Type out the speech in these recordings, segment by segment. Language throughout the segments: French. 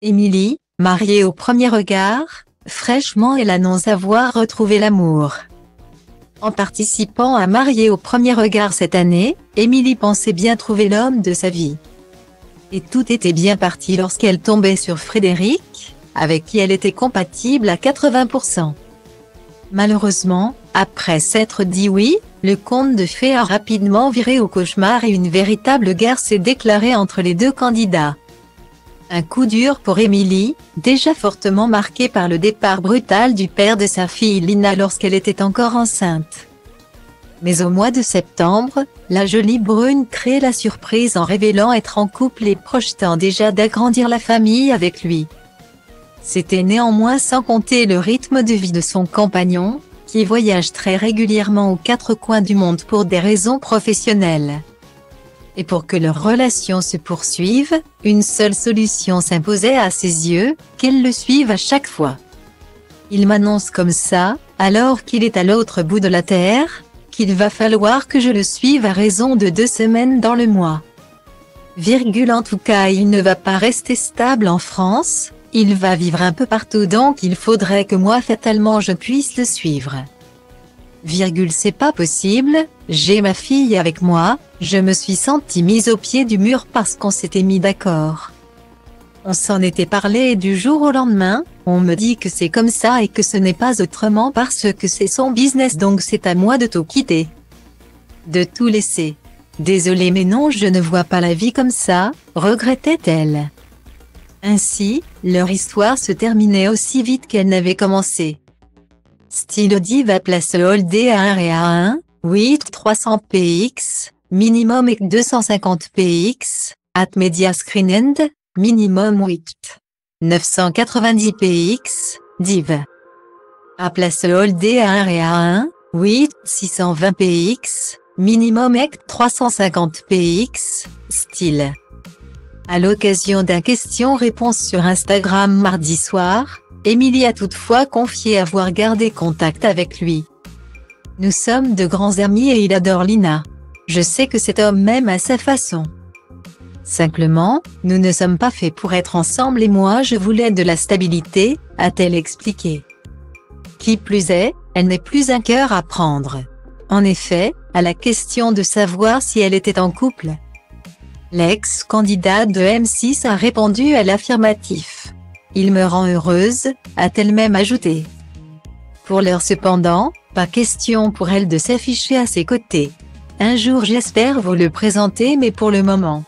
Émilie, mariée au premier regard, fraîchement elle annonce avoir retrouvé l'amour. En participant à Mariée au premier regard cette année, Émilie pensait bien trouver l'homme de sa vie. Et tout était bien parti lorsqu'elle tombait sur Frédéric, avec qui elle était compatible à 80%. Malheureusement, après s'être dit oui, le conte de fées a rapidement viré au cauchemar et une véritable guerre s'est déclarée entre les deux candidats. Un coup dur pour Émilie, déjà fortement marquée par le départ brutal du père de sa fille Lina lorsqu'elle était encore enceinte. Mais au mois de septembre, la jolie brune crée la surprise en révélant être en couple et projetant déjà d'agrandir la famille avec lui. C'était néanmoins sans compter le rythme de vie de son compagnon, qui voyage très régulièrement aux quatre coins du monde pour des raisons professionnelles. Et pour que leur relation se poursuive, une seule solution s'imposait à ses yeux, qu'elle le suive à chaque fois. Il m'annonce comme ça, alors qu'il est à l'autre bout de la terre, qu'il va falloir que je le suive à raison de 2 semaines dans le mois. En tout cas il ne va pas rester stable en France, il va vivre un peu partout donc il faudrait que moi fatalement je puisse le suivre. C'est pas possible, j'ai ma fille avec moi, je me suis sentie mise au pied du mur parce qu'on s'était mis d'accord. On s'en était parlé et du jour au lendemain, on me dit que c'est comme ça et que ce n'est pas autrement parce que c'est son business donc c'est à moi de tout quitter. De tout laisser. Désolée mais non je ne vois pas la vie comme ça, regrettait-elle. Ainsi, leur histoire se terminait aussi vite qu'elle n'avait commencé. Style Diva place Hold A1 et A1, 8 300 px, minimum et 250 px, at media screen end, minimum 8 990 px, div. A place Hold A1 et A1, 8 620 px, minimum et 350 px, style. À l'occasion d'un question-réponse sur Instagram mardi soir, Émilie a toutefois confié avoir gardé contact avec lui. Nous sommes de grands amis et il adore Lina. Je sais que cet homme m'aime à sa façon. Simplement, nous ne sommes pas faits pour être ensemble et moi je voulais de la stabilité, a-t-elle expliqué. Qui plus est, elle n'est plus un cœur à prendre. En effet, à la question de savoir si elle était en couple, l'ex-candidate de M6 a répondu à l'affirmatif. Il me rend heureuse, a-t-elle même ajouté. Pour l'heure cependant, pas question pour elle de s'afficher à ses côtés. Un jour j'espère vous le présenter mais pour le moment,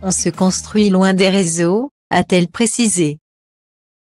on se construit loin des réseaux, a-t-elle précisé.